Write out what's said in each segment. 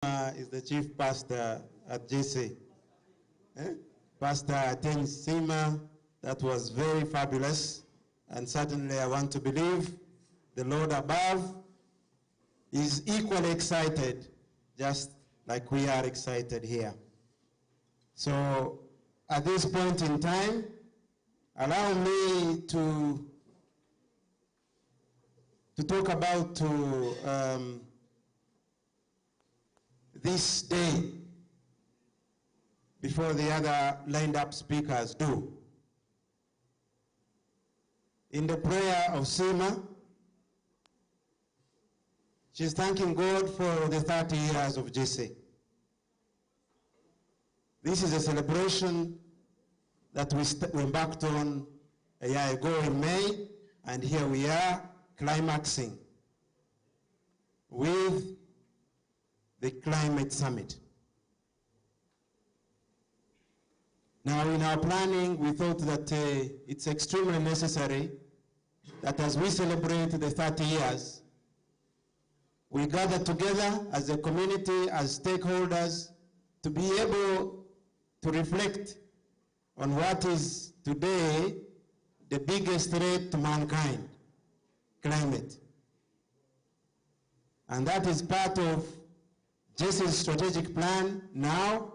Is the chief pastor at JESE. Pastor attends SEMA. That was very fabulous. And certainly I want to believe the Lord above is equally excited, just like we are excited here. So at this point in time, allow me to talk about this day before the other lined up speakers do. In the prayer of SEMA, she's thanking God for the 30 years of JESE. This is a celebration that we embarked on a year ago in May, and here we are climaxing with the Climate Summit. Now, in our planning, we thought that it's extremely necessary that as we celebrate the 30 years, we gather together as a community, as stakeholders, to be able to reflect on what is today the biggest threat to mankind, climate. And that is part of JESE's strategic plan now,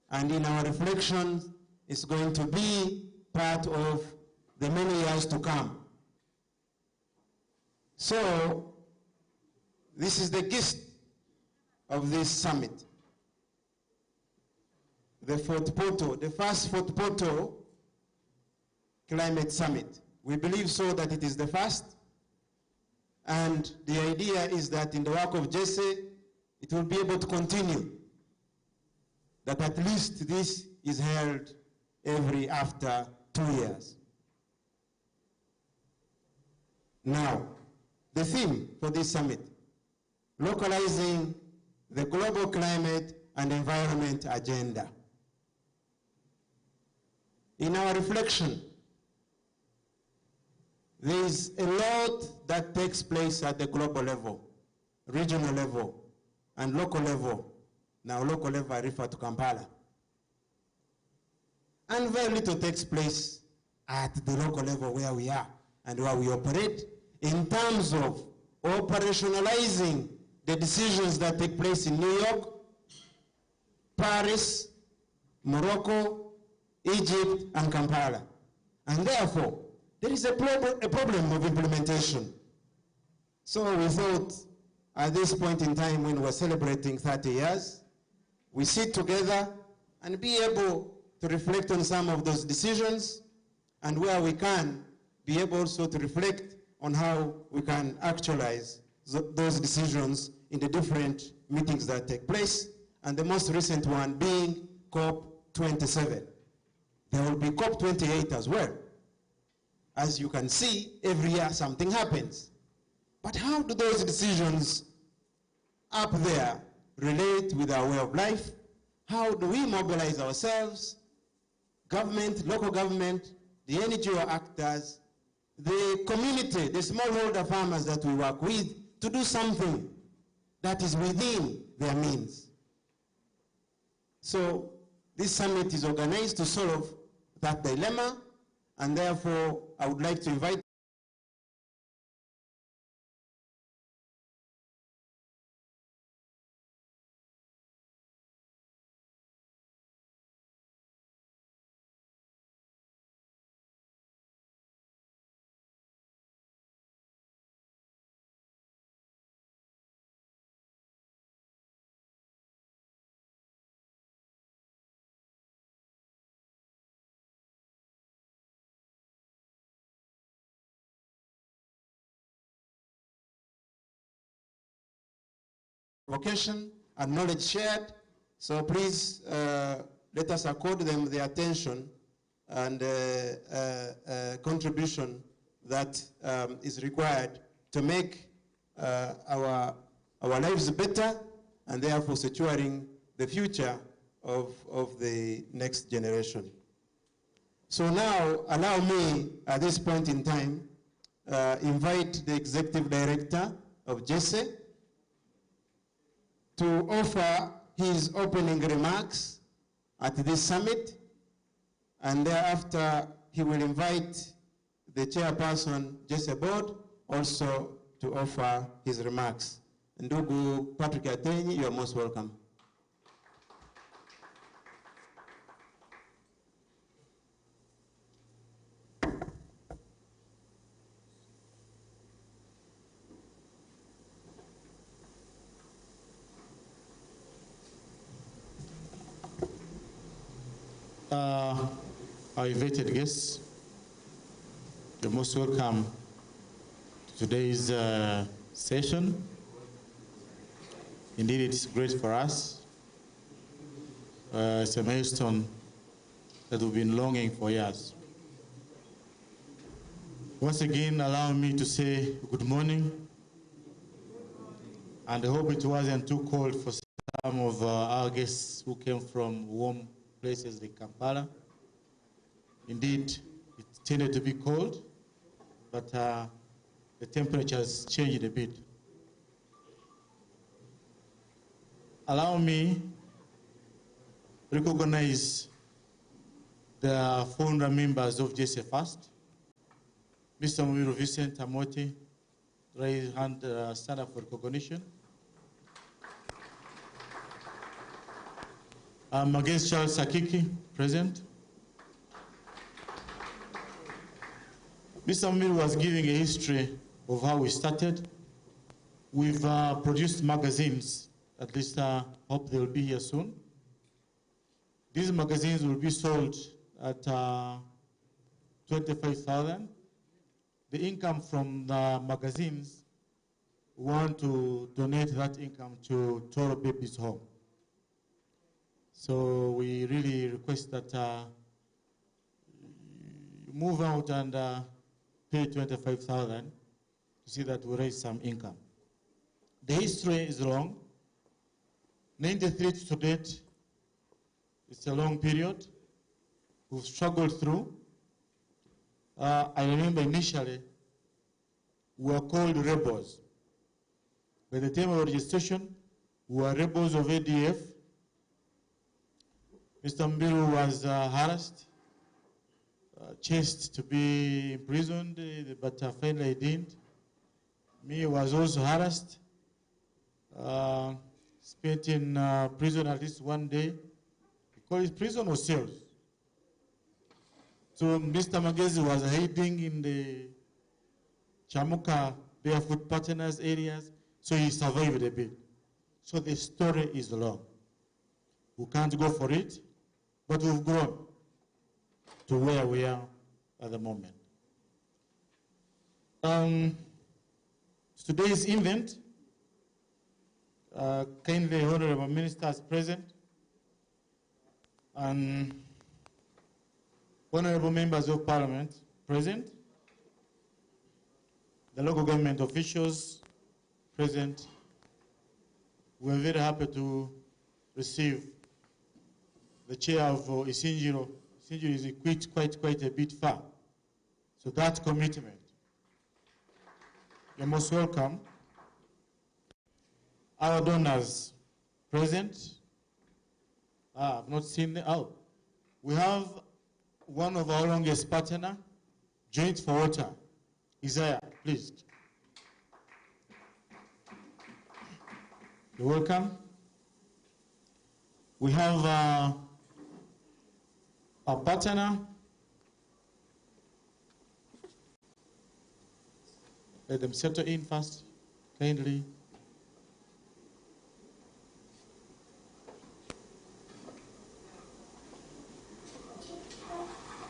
and in our reflections, it's going to be part of the many years to come. So, this is the gist of this summit. The Fort Portal, the first Fort Portal Climate Summit. We believe so that it is the first, and the idea is that in the work of JESE, it will be able to continue, that at least this is held after 2 years. Now, the theme for this summit, localizing the global climate and environment agenda. In our reflection, there is a lot that takes place at the global level, regional level, and local level. Now, local level, I refer to Kampala. And very little takes place at the local level where we are and where we operate in terms of operationalizing the decisions that take place in New York, Paris, Morocco, Egypt, and Kampala. And therefore, there is a problem of implementation. So we thought at this point in time when we're celebrating 30 years, we sit together and be able to reflect on some of those decisions, and where we can, be able also to reflect on how we can actualize those decisions in the different meetings that take place, and the most recent one being COP27. There will be COP28 as well. As you can see, every year something happens. But how do those decisions up there relate with our way of life? How do we mobilize ourselves, government, local government, the NGO actors, the community, the smallholder farmers that we work with, to do something that is within their means? So this summit is organized to solve that dilemma, and therefore I would like to invite vocation and knowledge shared. So please let us accord them the attention and contribution that is required to make our lives better, and therefore securing the future of the next generation. So now allow me at this point in time invite the Executive Director of JESE to offer his opening remarks at this summit, and thereafter he will invite the chairperson, JESE board, also to offer his remarks. Ndugu Patrick Atenyi, you are most welcome. Our invited guests, you're most welcome to today's session. Indeed, it's great for us. It's a milestone that we've been longing for years. Once again, allow me to say good morning, and I hope it wasn't too cold for some of our guests who came from warm places like Kampala. Indeed, it tended to be cold, but the temperature has changed a bit. Allow me to recognize the founder members of JESE first. Mr. Muiru Vincent Amoti, raise hand, stand up for recognition. Against Charles Sakiki, present. Mr. Muiru was giving a history of how we started. We've produced magazines, at least hope they'll be here soon. These magazines will be sold at 25,000. The income from the magazines, we want to donate that income to Toro Babies Home. So we really request that you move out and pay 25,000 to see that we raise some income. The history is long. 93 to date, it's a long period. We've struggled through. I remember initially, we were called rebels. By the time of registration, we were rebels of ADF. Mr. Muiru was harassed, chased to be imprisoned, but finally he didn't. Me was also harassed, spent in prison at least one day. We call it prison or cells. So Mr. Magezi was hiding in the Chamuka Barefoot Partners areas, so he survived a bit. So the story is long. We can't go for it, but we've grown to where we are at the moment. Today's event, kindly honorable ministers present, and honorable members of parliament present, the local government officials present. We're very happy to receive the chair of Isinjiro. Isinjiro is quite a bit far. So that commitment, you're most welcome. Our donors present. I've not seen them. Oh, we have one of our longest partner, Joint for Water. Isaiah, please. You're welcome. We have our partner. Let them settle in first, kindly.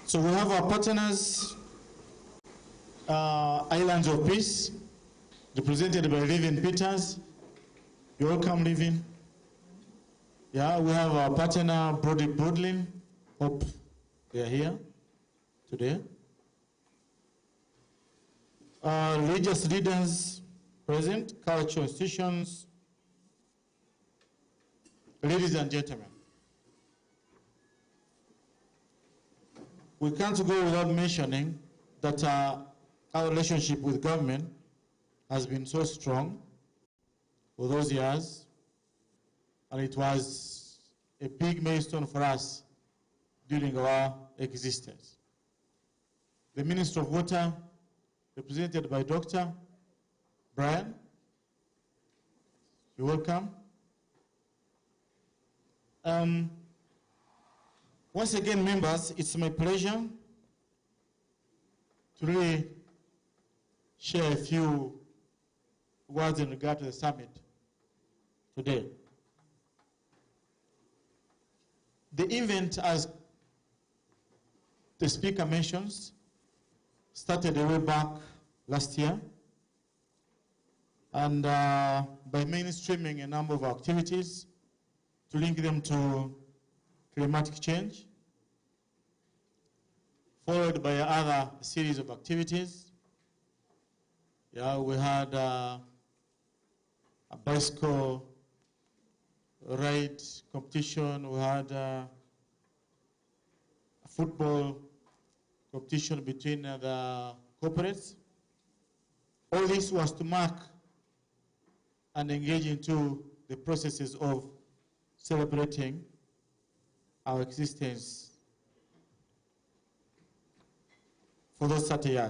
So we have our partners, Islands of Peace, represented by Livin Peters. You're welcome, Livin. Yeah, we have our partner, Brody Broadlin. Hope they are here today. Religious leaders present, cultural institutions, ladies and gentlemen. We can't go without mentioning that our relationship with government has been so strong for those years. and it was a big milestone for us during our existence. The Minister of Water, represented by Dr. Brian, you're welcome. Once again, members, it's my pleasure to really share a few words in regard to the summit today. The event, as the speaker mentions, started way back last year, and by mainstreaming a number of activities to link them to climatic change, followed by other series of activities. Yeah, we had a bicycle ride competition, we had a football competition between the corporates. All this was to mark and engage into the processes of celebrating our existence for those 30 years.